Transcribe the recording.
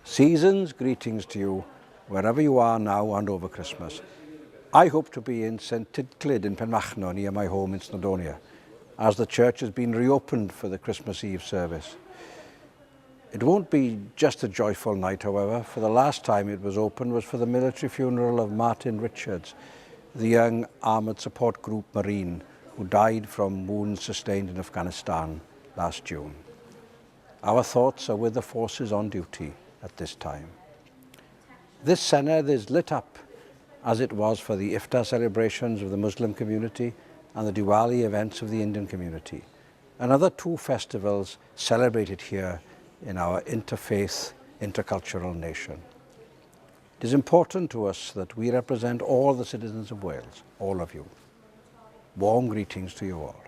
Season's greetings to you, wherever you are now and over Christmas. I hope to be in St Tidclyd in Penmachno, near my home in Snowdonia, as the church has been reopened for the Christmas Eve service. It won't be just a joyful night, however, for the last time it was opened was for the military funeral of Martin Richards, the young Armoured Support Group Marine who died from wounds sustained in Afghanistan last June. Our thoughts are with the forces on duty at this time. This Senedd is lit up as it was for the Iftar celebrations of the Muslim community and the Diwali events of the Indian community, and other two festivals celebrated here in our interfaith, intercultural nation. It is important to us that we represent all the citizens of Wales, all of you. Warm greetings to you all.